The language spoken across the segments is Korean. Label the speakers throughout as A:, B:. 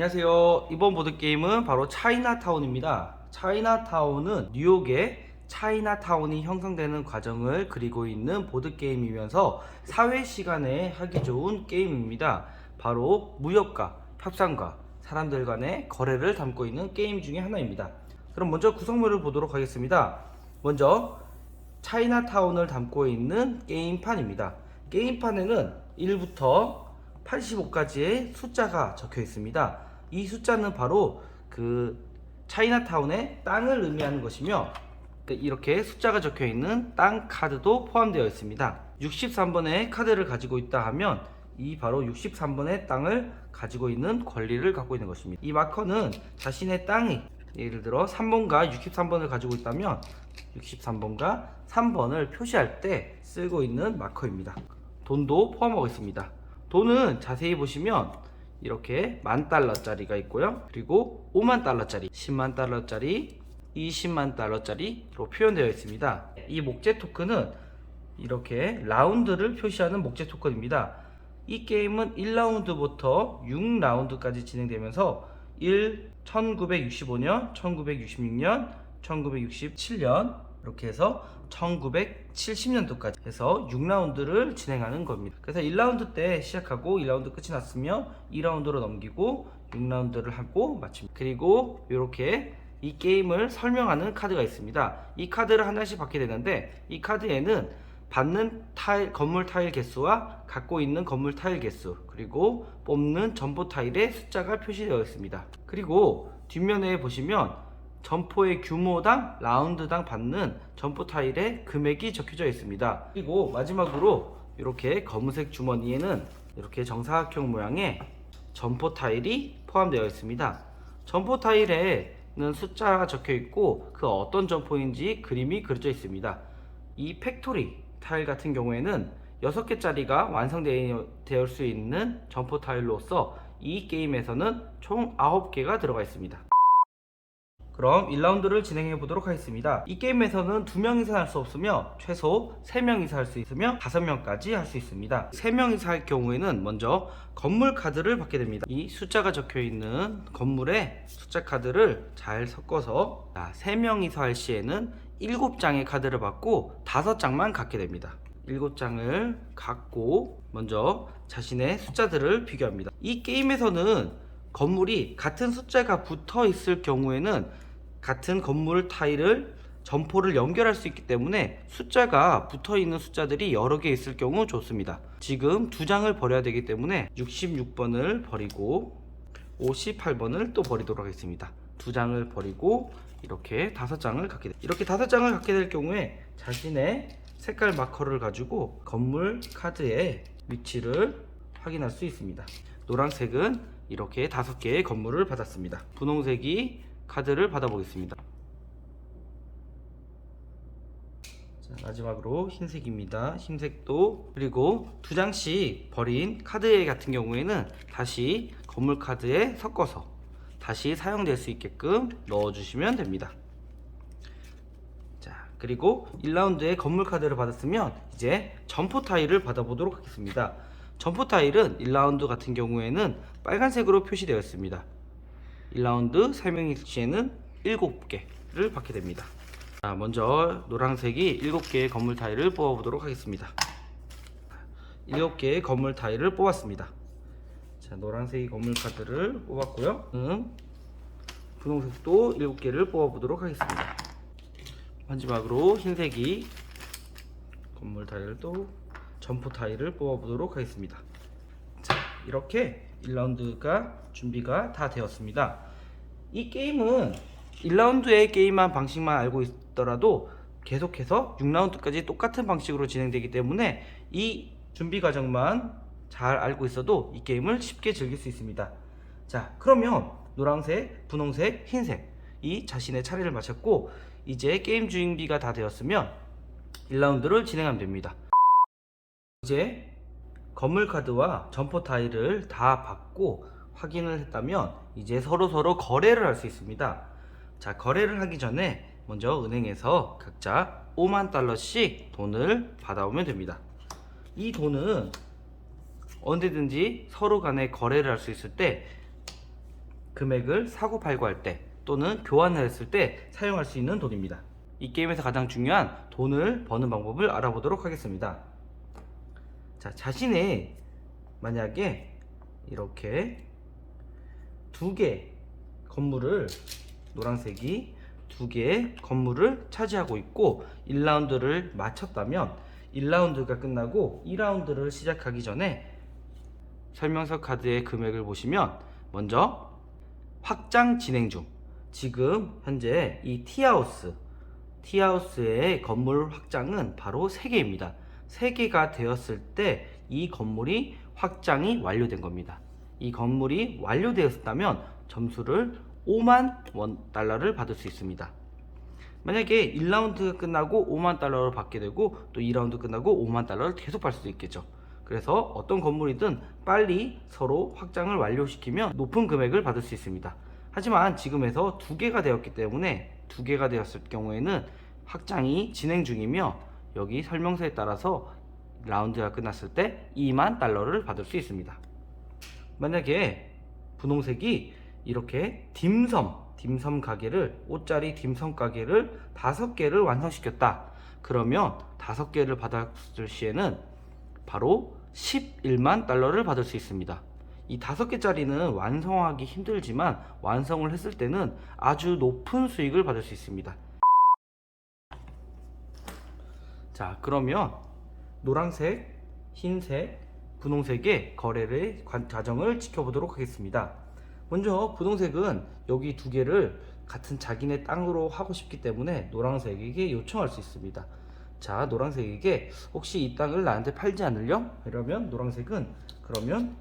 A: 안녕하세요. 이번 보드게임은 바로 차이나타운입니다. 차이나타운은 뉴욕의 차이나타운이 형성되는 과정을 그리고 있는 보드게임이면서 사회 시간에 하기 좋은 게임입니다. 바로 무역과 협상과 사람들 간의 거래를 담고 있는 게임 중에 하나입니다. 그럼 먼저 구성물을 보도록 하겠습니다. 먼저 차이나타운을 담고 있는 게임판입니다. 게임판에는 1부터 85까지의 숫자가 적혀 있습니다. 이 숫자는 바로 그 차이나타운의 땅을 의미하는 것이며, 이렇게 숫자가 적혀 있는 땅 카드도 포함되어 있습니다. 63번의 카드를 가지고 있다 하면 이 바로 63번의 땅을 가지고 있는 권리를 갖고 있는 것입니다. 이 마커는 자신의 땅이 예를 들어 3번과 63번을 가지고 있다면 63번과 3번을 표시할 때 쓰고 있는 마커입니다. 돈도 포함하고 있습니다. 돈은 자세히 보시면 이렇게 $10,000짜리가 있고요. 그리고 $50,000짜리, $100,000짜리, $200,000짜리로 표현되어 있습니다. 이 목재 토큰은 이렇게 라운드를 표시하는 목재 토큰입니다. 이 게임은 1라운드부터 6라운드까지 진행되면서 1965년, 1966년, 1967년 이렇게 해서 1970년도까지 해서 6라운드를 진행하는 겁니다. 그래서 1라운드 때 시작하고 1라운드 끝이 났으면 2라운드로 넘기고 6라운드를 하고 마칩니다. 그리고 이렇게 이 게임을 설명하는 카드가 있습니다. 이 카드를 한 장씩 받게 되는데 이 카드에는 받는 건물 타일 개수와 갖고 있는 건물 타일 개수, 그리고 뽑는 점포 타일의 숫자가 표시되어 있습니다. 그리고 뒷면에 보시면 점포의 규모당 라운드당 받는 점포 타일의 금액이 적혀져 있습니다. 그리고 마지막으로 이렇게 검은색 주머니에는 이렇게 정사각형 모양의 점포 타일이 포함되어 있습니다. 점포 타일에는 숫자가 적혀 있고 그 어떤 점포인지 그림이 그려져 있습니다. 이 팩토리 타일 같은 경우에는 6개짜리가 완성되어 수 있는 점포 타일로서 이 게임에서는 총 9개가 들어가 있습니다. 그럼 1라운드를 진행해 보도록 하겠습니다. 이 게임에서는 2명 이상 할 수 없으며 최소 3명 이상 할 수 있으며 5명까지 할 수 있습니다. 3명 이상 할 경우에는 먼저 건물 카드를 받게 됩니다. 이 숫자가 적혀 있는 건물의 숫자 카드를 잘 섞어서 3명 이상 할 시에는 7장의 카드를 받고 5장만 갖게 됩니다. 7장을 갖고 먼저 자신의 숫자들을 비교합니다. 이 게임에서는 건물이 같은 숫자가 붙어 있을 경우에는 같은 건물 타일을 점포를 연결할 수 있기 때문에 숫자가 붙어 있는 숫자들이 여러 개 있을 경우 좋습니다. 지금 2장을 버려야 되기 때문에 66번을 버리고 58번을 또 버리도록 하겠습니다. 2장을 버리고 이렇게 5장을 갖게 됩니다. 이렇게 5장을 갖게 될 경우에 자신의 색깔 마커를 가지고 건물 카드의 위치를 확인할 수 있습니다. 노란색은 이렇게 5개의 건물을 받았습니다. 분홍색이 카드를 받아보겠습니다. 자, 마지막으로 흰색입니다. 흰색도, 그리고 2장씩 버린 카드 같은 경우에는 다시 건물 카드에 섞어서 다시 사용될 수 있게끔 넣어주시면 됩니다. 자, 그리고 1라운드에 건물 카드를 받았으면 이제 점포 타일을 받아보도록 하겠습니다. 점포 타일은 1라운드 같은 경우에는 빨간색으로 표시되어 있습니다. 1라운드 설명일 시에는 7개를 받게 됩니다. 자, 먼저 노란색이 7개의 건물 타일을 뽑아 보도록 하겠습니다. 7개의 건물 타일을 뽑았습니다. 자, 노란색이 건물 카드를 뽑았고요. 분홍색도 7개를 뽑아 보도록 하겠습니다. 마지막으로 흰색이 건물 타일을 또 점포 타일을 뽑아 보도록 하겠습니다. 자, 이렇게 1라운드가 준비가 다 되었습니다. 이 게임은 1라운드의 게임한 방식만 알고 있더라도 계속해서 6라운드까지 똑같은 방식으로 진행되기 때문에 이 준비 과정만 잘 알고 있어도 이 게임을 쉽게 즐길 수 있습니다. 자, 그러면 노란색, 분홍색, 흰색이 자신의 차례를 마쳤고 이제 게임 준비가 다 되었으면 1라운드를 진행하면 됩니다. 이제 건물 카드와 점포 타일을 다 받고 확인을 했다면 이제 서로 거래를 할 수 있습니다. 자, 거래를 하기 전에 먼저 은행에서 각자 $50,000씩 돈을 받아오면 됩니다. 이 돈은 언제든지 서로 간에 거래를 할 수 있을 때 금액을 사고 팔고 할 때 또는 교환을 했을 때 사용할 수 있는 돈입니다. 이 게임에서 가장 중요한 돈을 버는 방법을 알아보도록 하겠습니다. 자, 자신의 만약에 이렇게 두 개 건물을, 노란색이 두 개의 건물을 차지하고 있고 1라운드를 마쳤다면 1라운드가 끝나고 2라운드를 시작하기 전에 설명서 카드의 금액을 보시면 먼저 확장 진행 중, 지금 현재 이 티하우스의 건물 확장은 바로 3개입니다. 3개가 되었을 때 이 건물이 확장이 완료된 겁니다. 이 건물이 완료되었다면 점수를 5만 달러를 받을 수 있습니다. 만약에 1라운드가 끝나고 5만 달러를 받게 되고 또 2라운드 끝나고 5만 달러를 계속 받을 수도 있겠죠. 그래서 어떤 건물이든 빨리 서로 확장을 완료시키면 높은 금액을 받을 수 있습니다. 하지만 지금에서 2개가 되었기 때문에 2개가 되었을 경우에는 확장이 진행 중이며 여기 설명서에 따라서 라운드가 끝났을 때 2만 달러를 받을 수 있습니다. 만약에 분홍색이 이렇게 딤섬 가게를, 5짜리 딤섬 가게를 5개를 완성시켰다. 그러면 5개를 받았을 시에는 바로 11만 달러를 받을 수 있습니다. 이 5개짜리는 완성하기 힘들지만 완성을 했을 때는 아주 높은 수익을 받을 수 있습니다. 자, 그러면 노란색, 흰색, 분홍색의 거래의 과정을 지켜보도록 하겠습니다. 먼저 분홍색은 여기 2개를 같은 자기네 땅으로 하고 싶기 때문에 노란색에게 요청할 수 있습니다. 자, 노란색에게 혹시 이 땅을 나한테 팔지 않으렴? 이러면 노란색은 그러면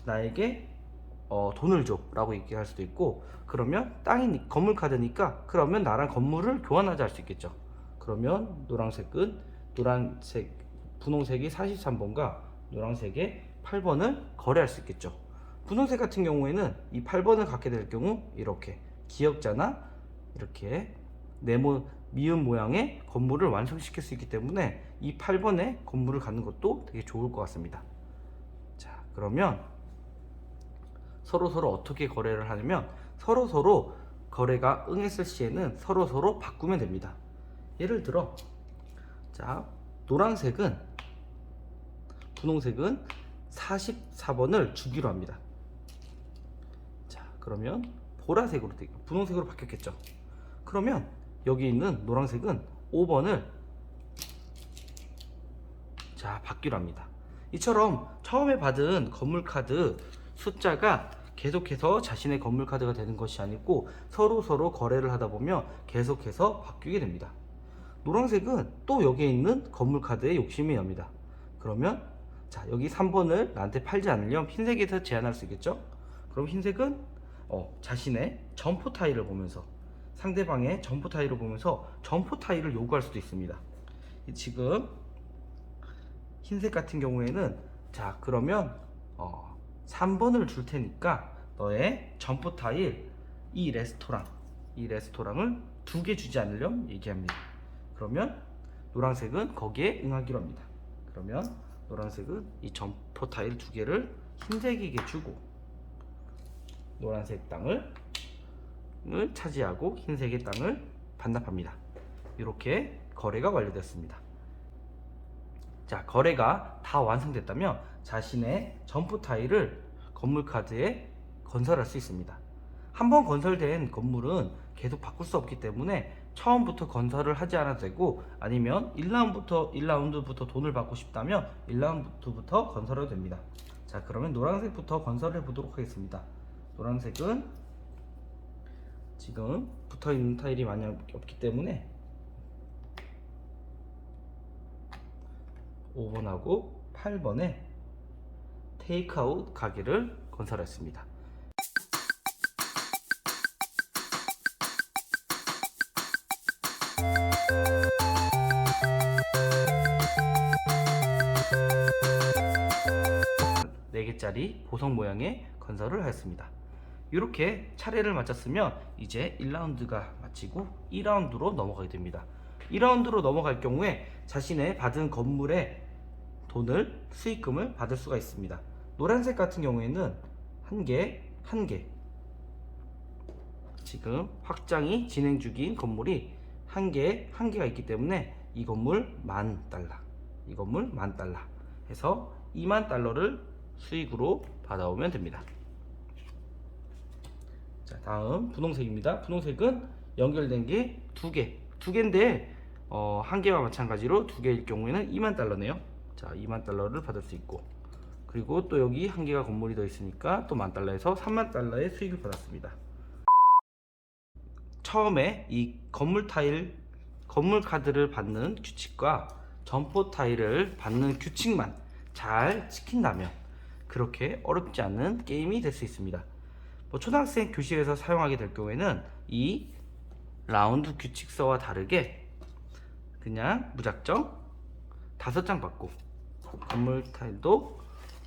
A: 나에게 돈을 줘 라고 얘기할 수도 있고, 그러면 땅이 건물 카드니까 그러면 나랑 건물을 교환하자 할 수 있겠죠. 그러면 분홍색이 43번과 노란색의 8번을 거래할 수 있겠죠. 분홍색 같은 경우에는 이 8번을 갖게 될 경우 이렇게 기역자나 이렇게 미음 모양의 건물을 완성시킬 수 있기 때문에 이 8번의 건물을 갖는 것도 되게 좋을 것 같습니다. 자, 그러면 서로 어떻게 거래를 하냐면 서로 거래가 응했을 시에는 서로 바꾸면 됩니다. 예를 들어, 자, 분홍색은 44번을 주기로 합니다. 자, 그러면 보라색으로 분홍색으로 바뀌었겠죠. 그러면 여기 있는 노란색은 5번을 받기로 합니다. 이처럼 처음에 받은 건물 카드 숫자가 계속해서 자신의 건물 카드가 되는 것이 아니고 서로 거래를 하다 보면 계속해서 바뀌게 됩니다. 노란색은 또 여기에 있는 건물 카드에 욕심이 납니다. 그러면 자, 여기 3번을 나한테 팔지 않으려면 흰색에서 제한할 수 있겠죠. 그럼 흰색은 자신의 점포 타일을 보면서, 상대방의 점포 타일을 보면서 점포 타일을 요구할 수도 있습니다. 지금 흰색 같은 경우에는 자, 그러면 3번을 줄 테니까 너의 점포 타일 이 레스토랑을 2개 주지 않으렴 얘기합니다. 그러면 노란색은 거기에 응하기로 합니다. 그러면 노란색은 이 점포 타일 2개를 흰색에게 주고 노란색 땅을 차지하고 흰색의 땅을 반납합니다. 이렇게 거래가 완료됐습니다. 자, 거래가 다 완성됐다면 자신의 점포 타일을 건물 카드에 건설할 수 있습니다. 한번 건설된 건물은 계속 바꿀 수 없기 때문에 처음부터 건설을 하지 않아도 되고, 아니면 1라운드부터 돈을 받고 싶다면 1라운드부터 건설해도 됩니다. 자, 그러면 노란색부터 건설해 보도록 하겠습니다. 노란색은 지금 붙어있는 타일이 많이 없기 때문에 5번하고 8번에 테이크아웃 가게를 건설했습니다. 네 개짜리 보석 모양의 건설을 하였습니다. 이렇게 차례를 마쳤으면 이제 1라운드가 마치고 2라운드로 넘어가게 됩니다. 2라운드로 넘어갈 경우에 자신의 받은 건물의 수익금을 받을 수가 있습니다. 노란색 같은 경우에는 한 개, 지금 확장이 진행 중인 건물이 한 개가 있기 때문에 이 건물 $10,000, 이 건물 $10,000 해서 $20,000를 수익으로 받아오면 됩니다. 자, 다음 분홍색입니다. 분홍색은 연결된 게 두 개인데 한 개와 마찬가지로 두 개일 경우에는 $20,000네요. 자, $20,000를 받을 수 있고, 그리고 또 여기 한 개가 건물이 더 있으니까 또 $10,000에서 $30,000의 수익을 받았습니다. 처음에 이 건물 카드를 받는 규칙과 점포 타일을 받는 규칙만 잘 지킨다면 그렇게 어렵지 않은 게임이 될 수 있습니다. 초등학생 교실에서 사용하게 될 경우에는 이 라운드 규칙서와 다르게 그냥 무작정 5장 받고, 건물 타일도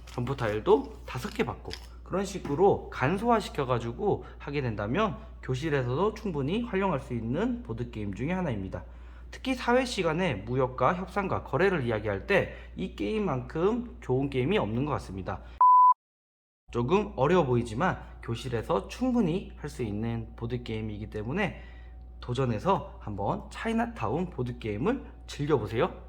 A: 점포 타일도 5개 받고, 그런 식으로 간소화 시켜 가지고 하게 된다면 교실에서도 충분히 활용할 수 있는 보드게임 중에 하나입니다. 특히 사회 시간에 무역과 협상과 거래를 이야기할 때 이 게임만큼 좋은 게임이 없는 것 같습니다. 조금 어려워 보이지만 교실에서 충분히 할 수 있는 보드게임이기 때문에 도전해서 한번 차이나타운 보드게임을 즐겨보세요.